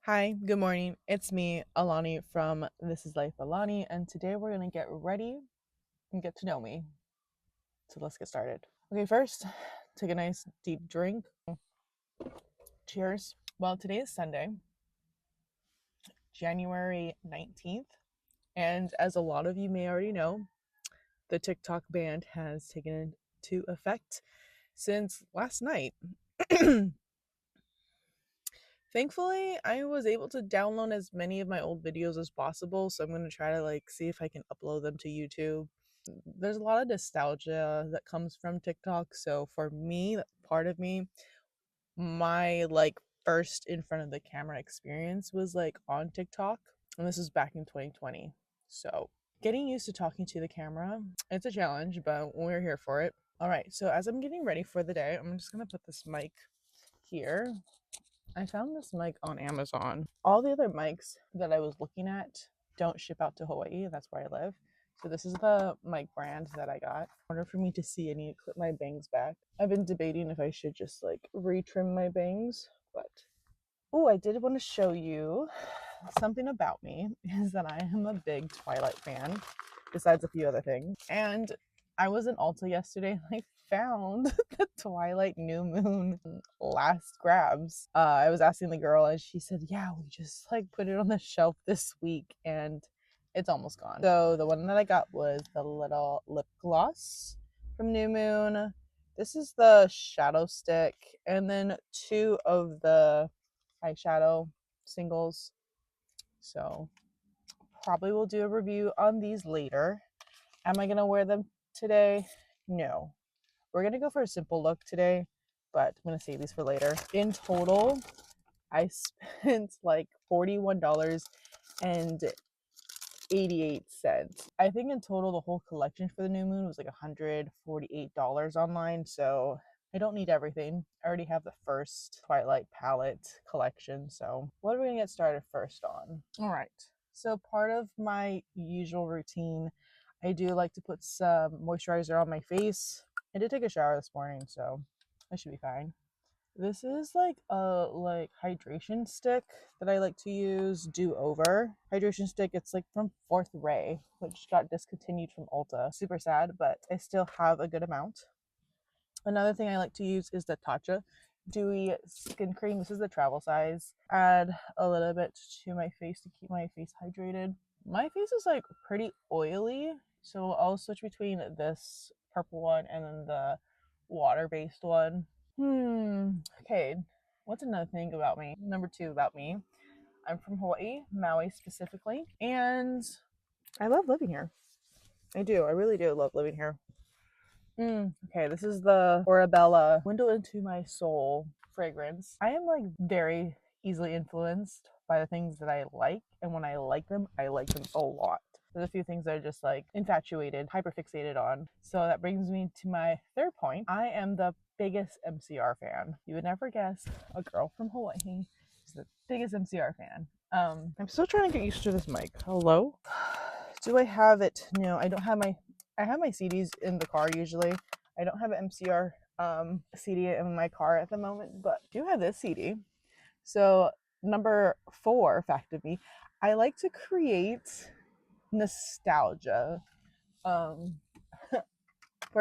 Hi, good morning. It's me, Alani from This Is Life Alani, and today we're going to get ready and get to know me. So let's get started. Okay, first, take a nice deep drink. Cheers. Well, today is Sunday, January 19th, and as a lot of you may already know, the TikTok ban has taken into effect since last night. Thankfully, I was able to download as many of my old videos as possible, so I'm going to try to see if I can upload them to YouTube. There's a lot of nostalgia that comes from TikTok, so for me, that part of me, my first in front of the camera experience was on TikTok, and this was back in 2020. So, getting used to talking to the camera, it's a challenge, but we're here for it. All right, so as I'm getting ready for the day, I'm just going to put this mic here. I found this mic on Amazon. All the other mics that I was looking at don't ship out to Hawaii. That's where I live. So this is the mic brand that I got. In order for me to see, I need to clip my bangs back. I've been debating if I should just retrim my bangs, but oh, I did want to show you something about me is that I am a big Twilight fan, besides a few other things. And I was in Ulta yesterday and I found the Twilight New Moon last grabs. I was asking the girl and she said, yeah, we just put it on the shelf this week and it's almost gone. So the one that I got was the little lip gloss from New Moon. This is the shadow stick, and then two of the eyeshadow singles. So probably will do a review on these later. Am I going to wear them today? No. We're going to go for a simple look today, but I'm going to save these for later. In total, I spent $41.88. I think in total, the whole collection for the New Moon was $148 online. So I don't need everything. I already have the first Twilight palette collection. So what are we going to get started first on? All right. So part of my usual routine, I do like to put some moisturizer on my face. I did take a shower this morning, so I should be fine. This is a hydration stick that I like to use, Do Over hydration stick. It's from Fourth Ray, which got discontinued from Ulta. Super sad, but I still have a good amount. Another thing I like to use is the Tatcha Dewy Skin Cream. This is the travel size. Add a little bit to my face to keep my face hydrated. My face is pretty oily, so I'll switch between this purple one and then the water-based one. Okay, what's another thing about me? Number two about me. I'm from Hawaii, Maui specifically, and I love living here. I do. I really do love living here. Okay, this is the Orabella Window into My Soul fragrance. I am very easily influenced by the things that I like, and when I like them a lot. There's a few things that are just infatuated, hyperfixated on. So that brings me to my third point. I am the biggest MCR fan. You would never guess a girl from Hawaii is the biggest MCR fan. I'm still trying to get used to this mic. Hello? Do I have it? No, I don't have I have my CDs in the car usually. I don't have an MCR CD in my car at the moment, but I do have this CD. So number 4 fact of me, I like to create nostalgia. For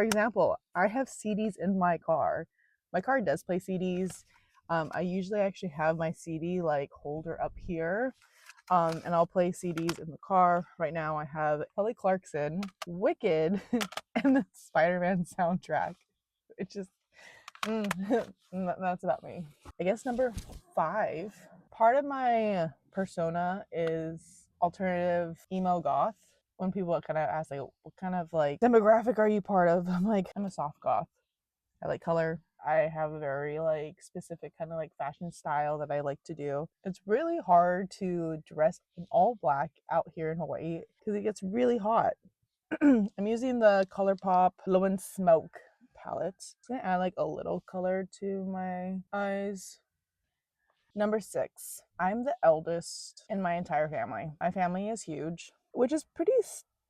example, I have CDs in my car. My car does play CDs. I usually actually have my CD holder up here. And I'll play CDs in the car. Right now I have Kelly Clarkson, Wicked, and the Spider-Man soundtrack. It's just, that's about me. I guess number 5, part of my persona is alternative emo goth. When people kind of ask what kind of demographic are you part of? I'm a soft goth. I like color. I have a very specific kind of fashion style that I like to do. It's really hard to dress in all black out here in Hawaii because it gets really hot. I'm using the ColourPop Blow and Smoke palette. It's gonna add a little color to my eyes. Number 6, I'm the eldest in my entire family. My family is huge, which is pretty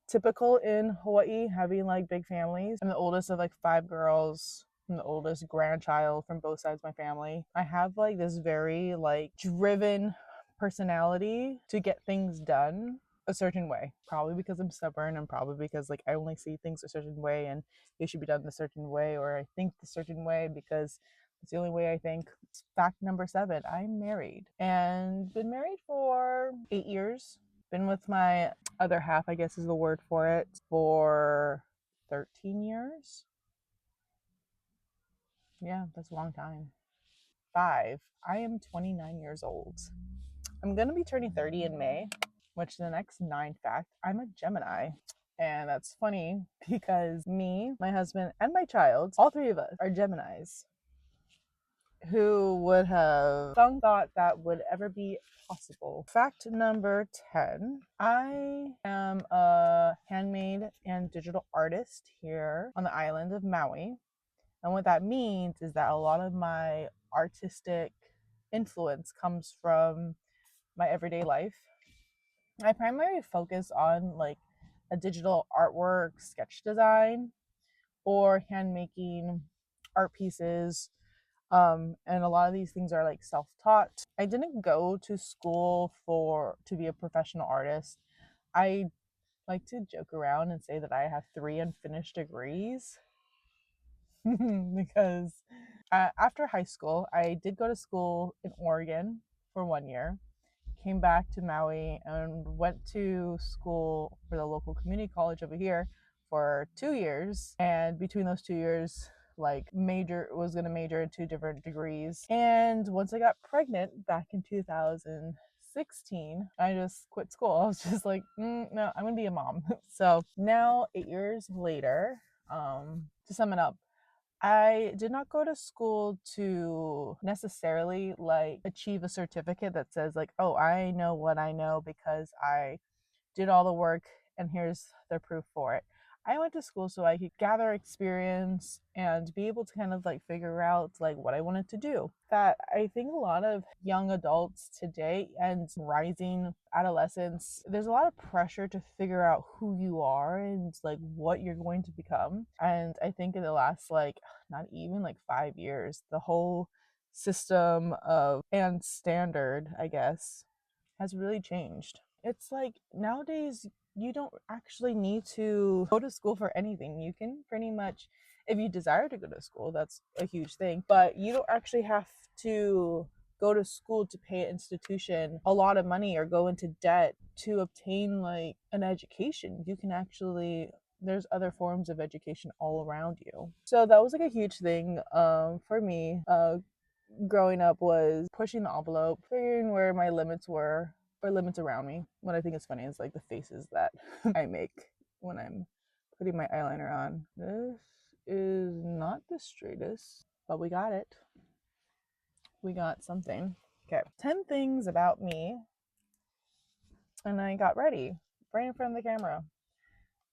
typical in Hawaii, having big families. I'm the oldest of 5 girls. I'm the oldest grandchild from both sides of my family. I have this very driven personality to get things done a certain way. Probably because I'm stubborn, and probably because like I only see things a certain way and they should be done a certain way, or I think a certain way because it's the only way I think. Fact number 7, I'm married and been married for 8 years. Been with my other half, I guess is the word for it, for 13 years. Yeah, that's a long time. 5, I am 29 years old. I'm going to be turning 30 in May, which is the next 9 fact. I'm a Gemini. And that's funny because me, my husband, and my child, all 3 of us are Geminis. Who would have thought that would ever be possible? Fact number 10, I am a handmade and digital artist here on the island of Maui. And what that means is that a lot of my artistic influence comes from my everyday life. I primarily focus on like a digital artwork, sketch design, or hand making art pieces. And a lot of these things are like self-taught. I didn't go to school to be a professional artist. I like to joke around and say that I have 3 unfinished degrees because after high school, I did go to school in Oregon for 1 year, came back to Maui and went to school for the local community college over here for 2 years. And between those 2 years, like was going to major in 2 different degrees. And once I got pregnant back in 2016, I just quit school. I was just like, no, I'm going to be a mom. So now 8 years later, to sum it up, I did not go to school to necessarily like achieve a certificate that says like, oh, I know what I know because I did all the work and here's the proof for it. I went to school so I could gather experience and be able to kind of like figure out like what I wanted to do. That I think a lot of young adults today and rising adolescents, there's a lot of pressure to figure out who you are and like what you're going to become. And I think in the last like not even like 5 years, the whole system of and standard, I guess, has really changed. It's like nowadays you don't actually need to go to school for anything. You can pretty much, if you desire to go to school, that's a huge thing, but you don't actually have to go to school to pay an institution a lot of money or go into debt to obtain like an education. You can actually, there's other forms of education all around you. So that was like a huge thing for me growing up, was pushing the envelope, figuring where my limits were or limits around me. What I think is funny is like the faces that I make when I'm putting my eyeliner on. This is not the straightest, but we got it. We got something. Okay, 10 things about me. And I got ready right in front of the camera.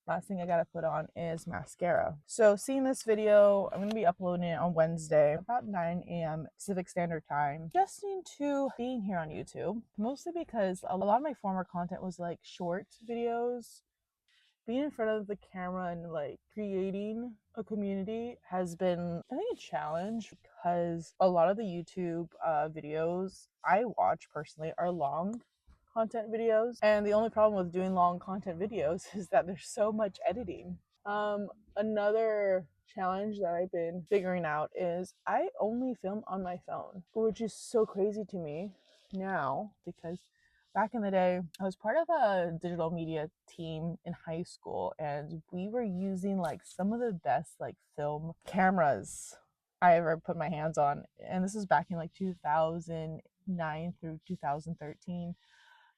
Last thing I gotta put on is mascara. So seeing this video, I'm gonna be uploading it on Wednesday about 9 a.m. Pacific Standard Time. Adjusting to being here on YouTube, mostly because a lot of my former content was like short videos. Being in front of the camera and like creating a community has been, I think, a challenge because a lot of the YouTube videos I watch personally are long content videos, and the only problem with doing long content videos is that there's so much editing. Another challenge that I've been figuring out is I only film on my phone, which is so crazy to me now because back in the day I was part of a digital media team in high school, and we were using like some of the best like film cameras I ever put my hands on, and this is back in like 2009 through 2013.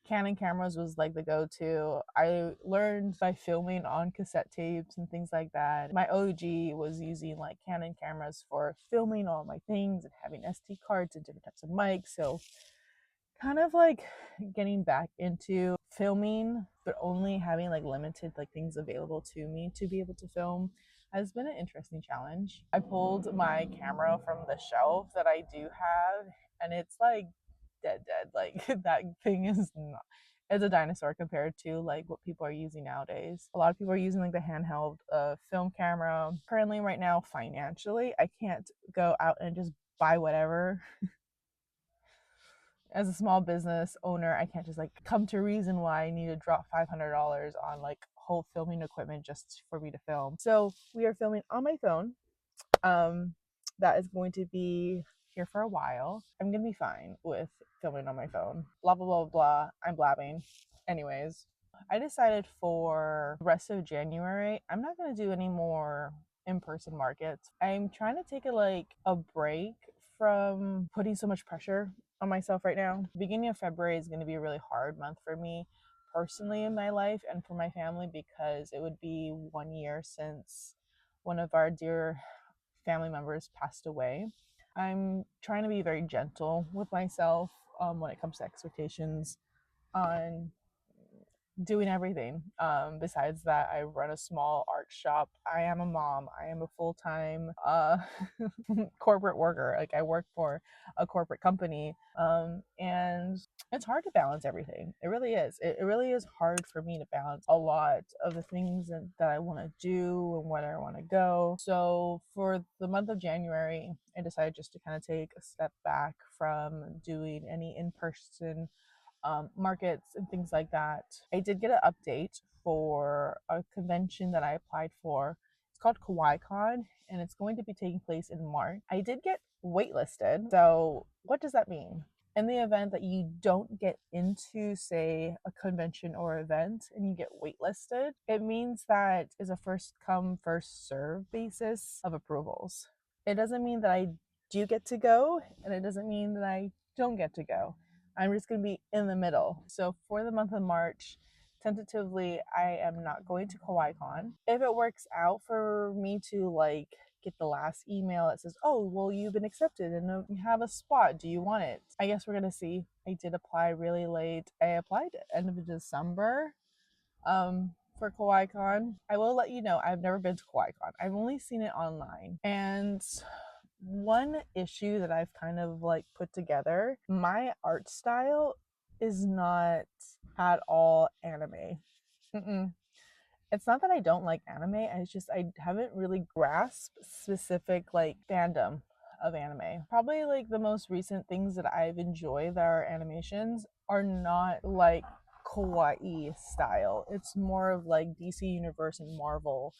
Canon cameras was like the go-to. I learned by filming on cassette tapes and things like that. My OG was using like Canon cameras for filming all my things and having SD cards and different types of mics. So kind of like getting back into filming, but only having like limited like things available to me to be able to film has been an interesting challenge. I pulled my camera from the shelf that I do have, and it's like dead. Like that thing is not, it's a dinosaur compared to like what people are using nowadays. A lot of people are using like the handheld film camera. Currently right now, financially, I can't go out and just buy whatever. as a small business owner, I can't just like come to reason why I need to drop $500 on like whole filming equipment just for me to film. So we are filming on my phone. That is going to be here for a while. I'm gonna be fine with filming on my phone. Blah blah blah blah. I'm blabbing. Anyways, I decided for the rest of January, I'm not gonna do any more in-person markets. I'm trying to take a break from putting so much pressure on myself right now. The beginning of February is going to be a really hard month for me personally in my life and for my family, because it would be 1 year since one of our dear family members passed away. I'm trying to be very gentle with myself when it comes to expectations on doing everything. Besides that, I run a small art shop. I am a mom. I am a full-time corporate worker. Like, I work for a corporate company, and it's hard to balance everything. It really is. It really is hard for me to balance a lot of the things that I want to do and where I want to go. So for the month of January, I decided just to kind of take a step back from doing any in-person markets and things like that. I did get an update for a convention that I applied for. It's called KawaiiCon, and it's going to be taking place in March. I did get waitlisted. So what does that mean? In the event that you don't get into, say, a convention or event and you get waitlisted, it means that is a first come, first serve basis of approvals. It doesn't mean that I do get to go, and it doesn't mean that I don't get to go. I'm just going to be in the middle. So for the month of March, tentatively, I am not going to KawaiiCon. If it works out for me to get the last email that says, oh, well, you've been accepted and you have a spot, do you want it? I guess we're going to see. I did apply really late. I applied at the end of December for KawaiiCon. I will let you know, I've never been to KawaiiCon. I've only seen it online. And one issue that I've kind of put together, my art style is not at all anime. It's not that I don't like anime, it's just I haven't really grasped specific fandom of anime. Probably the most recent things that I've enjoyed that are animations are not kawaii style. It's more of DC Universe and Marvel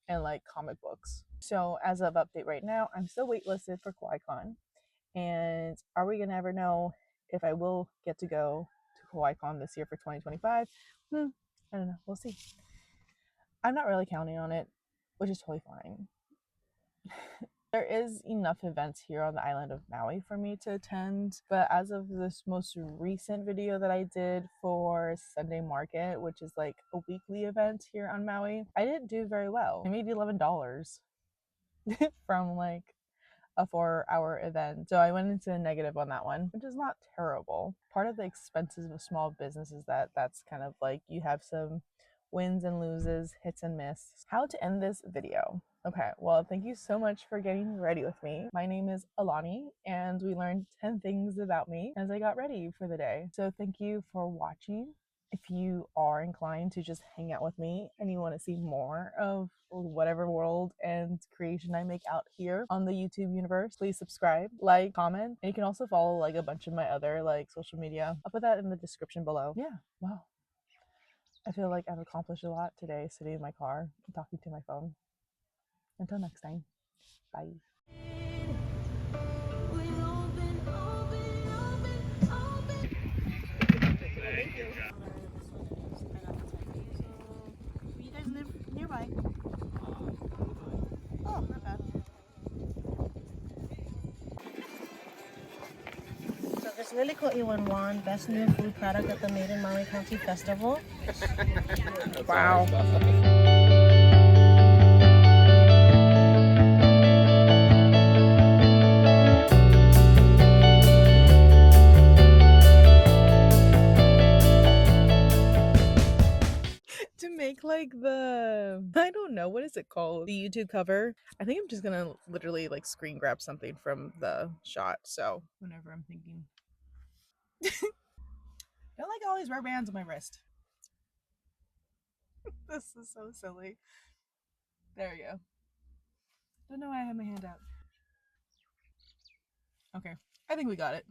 and comic books. So as of update right now, I'm still waitlisted for KawaiiCon. And are we gonna ever know if I will get to go to KawaiiCon this year for 2025? I don't know. We'll see. I'm not really counting on it, which is totally fine. There is enough events here on the island of Maui for me to attend, but as of this most recent video that I did for Sunday Market, which is a weekly event here on Maui, I didn't do very well. I made $11 from a 4-hour event. So I went into a negative on that one, which is not terrible. Part of the expenses of a small business is that's kind of you have some wins and loses, hits and miss. How to end this video. Okay, well, thank you so much for getting ready with me. My name is Alani, and we learned 10 things about me as I got ready for the day. So thank you for watching. If you are inclined to just hang out with me and you want to see more of whatever world and creation I make out here on the YouTube universe, please subscribe, like, comment, and you can also follow a bunch of my other social media. I'll put that in the description below. Yeah, wow. I feel like I've accomplished a lot today sitting in my car and talking to my phone. Until next time, bye. Thank you. You guys live nearby. Oh, not bad. So this Lily Iwan won Best New Food Product at the Made in Maui County Festival. Wow. To make I don't know, what is it called? The YouTube cover. I think I'm just gonna literally screen grab something from the shot. So whenever I'm thinking. I don't like all these rubber bands on my wrist. This is so silly. There we go. Don't know why I have my hand out. Okay, I think we got it.